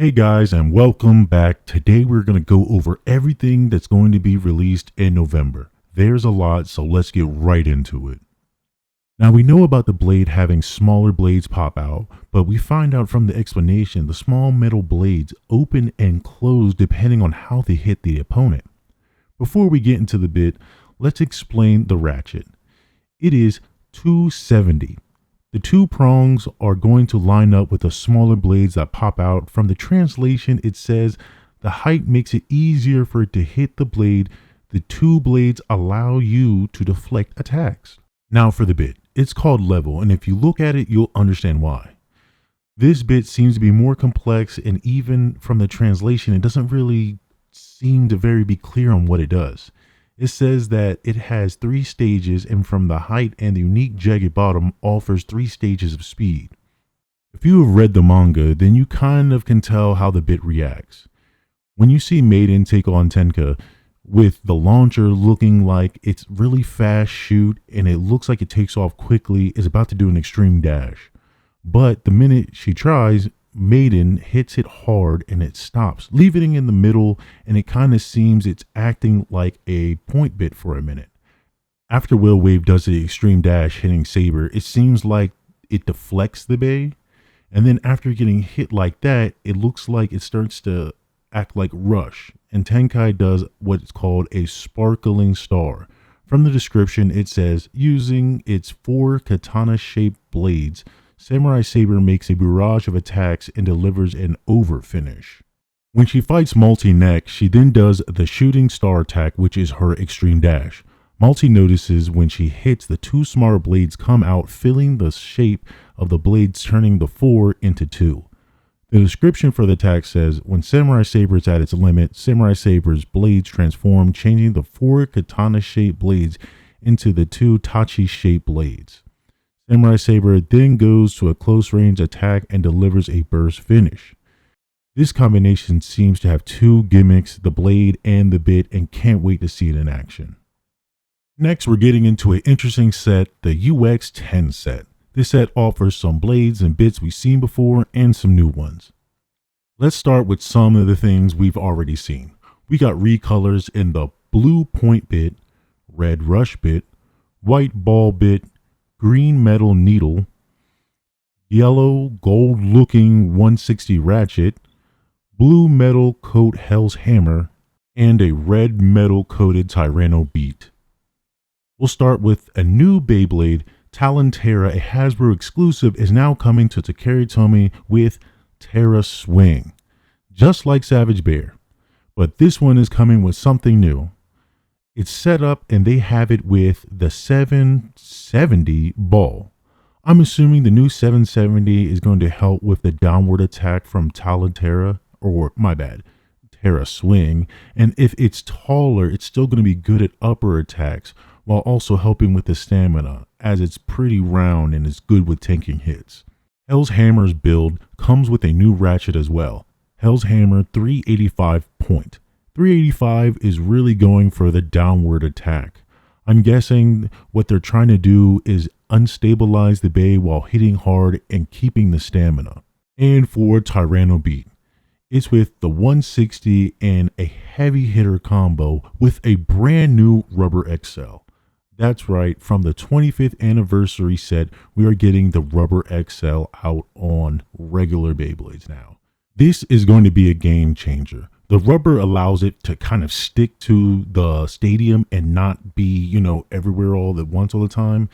Hey guys, and welcome back. Today we're going to go over everything that's going to be released in November. There's a lot, so let's get right into it. Now we know about the blade having smaller blades pop out, but we find out from the explanation the small metal blades open and close depending on how they hit the opponent. Before we get into the bit, let's explain the ratchet. It is 270. The two prongs are going to line up with the smaller blades that pop out. From the translation, it says the height makes it easier for it to hit the blade. The two blades allow you to deflect attacks. Now for the bit. It's called level, and if you look at it, you'll understand why. This bit seems to be more complex, and even from the translation, it doesn't really seem to be clear on what it does. It says that it has 3 stages, and from the height and the unique jagged bottom offers 3 stages of speed. If you have read the manga, then you kind of can tell how the bit reacts. When you see Maiden take on Tenka, with the launcher looking like it's really fast shoot and it looks like it takes off quickly, is about to do an extreme dash. But the minute she tries, Maiden hits it hard and it stops, leaving it in the middle, and it kind of seems it's acting like a point bit for a minute. After Will Wave does the extreme dash hitting Sabre, it seems like it deflects the bay, and then after getting hit like that, it looks like it starts to act like Rush, and Tenkai does what's called a sparkling star. From the description, it says, using its 4 katana-shaped blades, Samurai Sabre makes a barrage of attacks and delivers an over finish. When she fights Multi next, she then does the shooting star attack, which is her extreme dash. Multi notices when she hits, the 2 smaller blades come out, filling the shape of the blades, turning the 4 into 2. The description for the attack says, when Samurai Sabre is at its limit, Samurai Sabre's blades transform, changing the 4 katana-shaped blades into the 2 tachi-shaped blades. Samurai Sabre then goes to a close-range attack and delivers a burst finish. This combination seems to have 2 gimmicks, the blade and the bit, and can't wait to see it in action. Next, we're getting into an interesting set, the UX-10 set. This set offers some blades and bits we've seen before and some new ones. Let's start with some of the things we've already seen. We got recolors in the blue point bit, red rush bit, white ball bit, green metal needle, yellow gold looking 160 ratchet, blue metal coat Hell's Hammer, and a red metal coated Tyranno beat. We'll start with a new Beyblade. Talon Terra, a Hasbro exclusive, is now coming to Takara Tomy with Terra Swing, just like Savage Bear, but this one is coming with something new. It's set up and they have it with the 770 ball. I'm assuming the new 770 is going to help with the downward attack from Talon Terra, Terra Swing, and if it's taller, it's still going to be good at upper attacks, while also helping with the stamina, as it's pretty round and is good with tanking hits. Hell's Hammer's build comes with a new ratchet as well. Hell's Hammer 385 point. 385 is really going for the downward attack. I'm guessing what they're trying to do is unstabilize the bay while hitting hard and keeping the stamina. And for Tyranno beat, it's with the 160 and a heavy hitter combo with a brand new Rubber XL. That's right, from the 25th anniversary set, we are getting the Rubber XL out on regular Beyblades now. This is going to be a game changer. The rubber allows it to kind of stick to the stadium and not be, everywhere all at once all the time.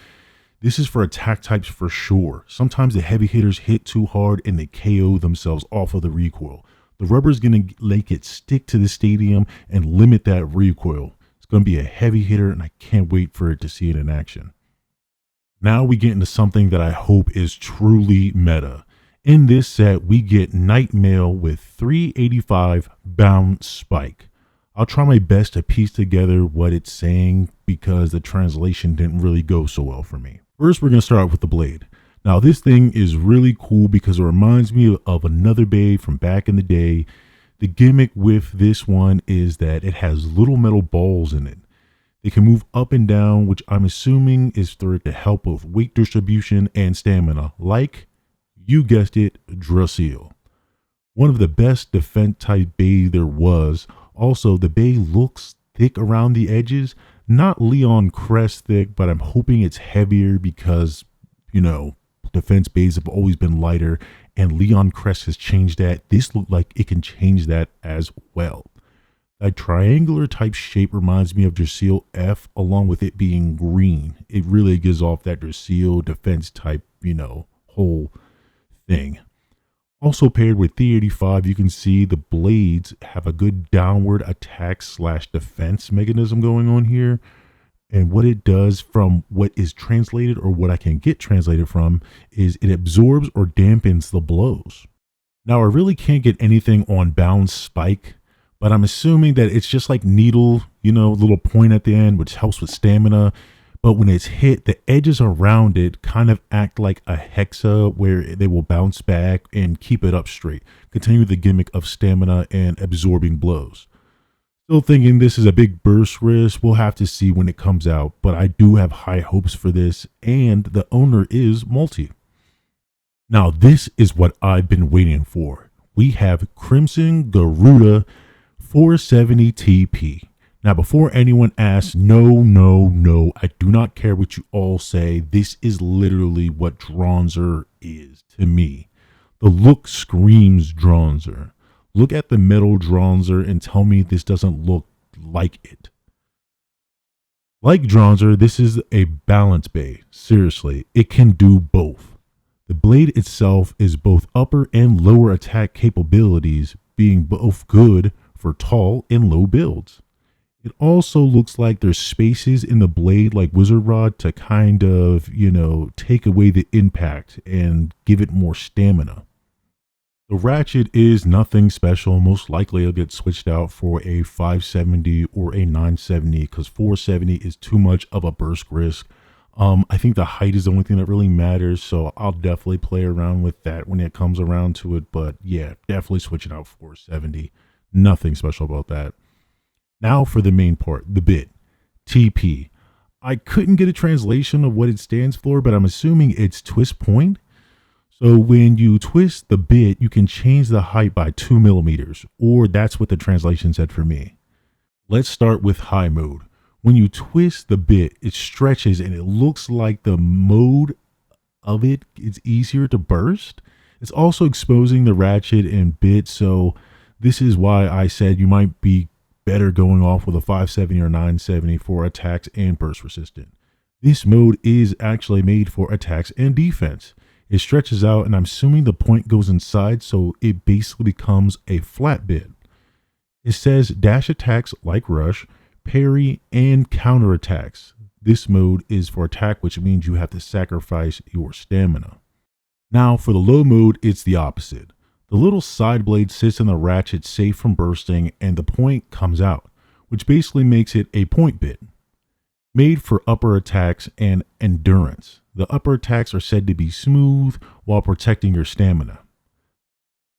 This is for attack types for sure. Sometimes the heavy hitters hit too hard and they KO themselves off of the recoil. The rubber is going to make it stick to the stadium and limit that recoil. Going to be a heavy hitter, and I can't wait for it to see it in action. Now we get into something that I hope is truly meta. In this set, we get Night Mail with 385 bound spike. I'll try my best to piece together what it's saying because the translation didn't really go so well for me. First, we're going to start with the blade. Now, this thing is really cool because it reminds me of another Beyblade from back in the day. The gimmick with this one is that it has little metal balls in it. They can move up and down, which I'm assuming is for it to help with weight distribution and stamina, like, you guessed it, Drasil. One of the best defense type bay there was. Also, the bay looks thick around the edges, not Leon Crest thick, but I'm hoping it's heavier because, you know, defense bays have always been lighter, and Leon Crest has changed that. This looked like it can change that as well. That triangular type shape reminds me of Drasil F, along with it being green. It really gives off that Drasil defense type, whole thing. Also paired with T85, you can see the blades have a good downward attack slash defense mechanism going on here. And what it does from what is translated, or what I can get translated from, is it absorbs or dampens the blows. Now, I really can't get anything on bound spike, but I'm assuming that it's just like needle, little point at the end, which helps with stamina. But when it's hit, the edges around it kind of act like a hexa where they will bounce back and keep it up straight. Continue the gimmick of stamina and absorbing blows. Still thinking this is a big burst risk. We'll have to see when it comes out, but I do have high hopes for this, and the owner is multi. Now, this is what I've been waiting for. We have Crimson Garuda 470 TP. Now, before anyone asks, no, I do not care what you all say. This is literally what Dronzer is to me. The look screams Dronzer. Look at the metal Dronzer and tell me this doesn't look like it. Like Dronzer, this is a balance bay. Seriously, it can do both. The blade itself is both upper and lower attack capabilities, being both good for tall and low builds. It also looks like there's spaces in the blade like Wizard Rod to kind of, take away the impact and give it more stamina. The ratchet is nothing special. Most likely it'll get switched out for a 570 or a 970 because 470 is too much of a burst risk. I think the height is the only thing that really matters, so I'll definitely play around with that when it comes around to it. But yeah, definitely switching out 470. Nothing special about that. Now for the main part, the bit, TP. I couldn't get a translation of what it stands for, but I'm assuming it's twist point. So when you twist the bit, you can change the height by 2 millimeters, or that's what the translation said for me. Let's start with high mode. When you twist the bit, it stretches and it looks like the mode of it is easier to burst. It's also exposing the ratchet and bit, so this is why I said you might be better going off with a 570 or 970 for attacks and burst resistant. This mode is actually made for attacks and defense. It stretches out, and I'm assuming the point goes inside, so it basically becomes a flat bit. It says dash attacks like rush, parry, and counter attacks. This mode is for attack, which means you have to sacrifice your stamina. Now for the low mode, it's the opposite. The little side blade sits in the ratchet safe from bursting, and the point comes out, which basically makes it a point bit. Made for upper attacks and endurance. The upper attacks are said to be smooth while protecting your stamina.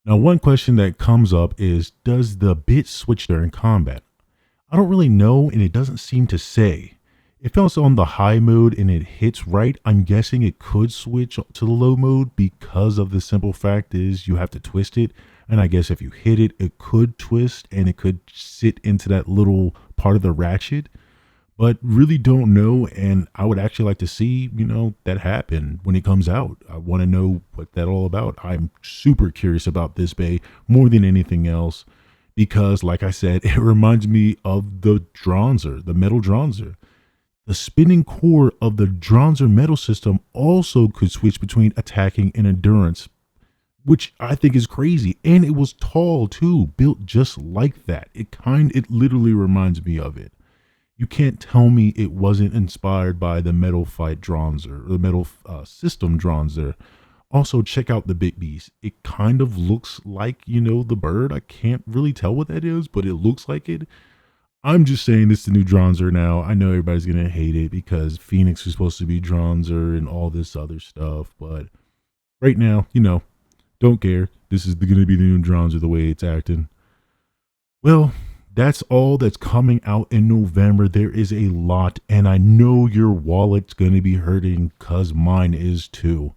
Now, one question that comes up is, does the bit switch during combat? I don't really know, and it doesn't seem to say. If it's on the high mode and it hits right, I'm guessing it could switch to the low mode because of the simple fact is you have to twist it. And I guess if you hit it, it could twist and it could sit into that little part of the ratchet. But really don't know, and I would actually like to see, that happen when it comes out. I want to know what that's all about. I'm super curious about this bay more than anything else because, like I said, it reminds me of the Dronzer, the metal Dronzer. The spinning core of the Dronzer metal system also could switch between attacking and endurance, which I think is crazy. And it was tall too, built just like that. It literally reminds me of it. You can't tell me it wasn't inspired by the Metal Fight Dronzer, or the Metal System Dronzer. Also, check out the Big Beast. It kind of looks like, the bird. I can't really tell what that is, but it looks like it. I'm just saying this is the new Dronzer now. I know everybody's going to hate it because Phoenix is supposed to be Dronzer and all this other stuff. But right now, don't care. This is going to be the new Dronzer the way it's acting. Well, that's all that's coming out in November. There is a lot, and I know your wallet's going to be hurting because mine is too.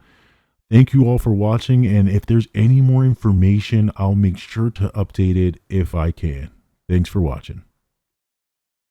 Thank you all for watching, and if there's any more information, I'll make sure to update it if I can. Thanks for watching.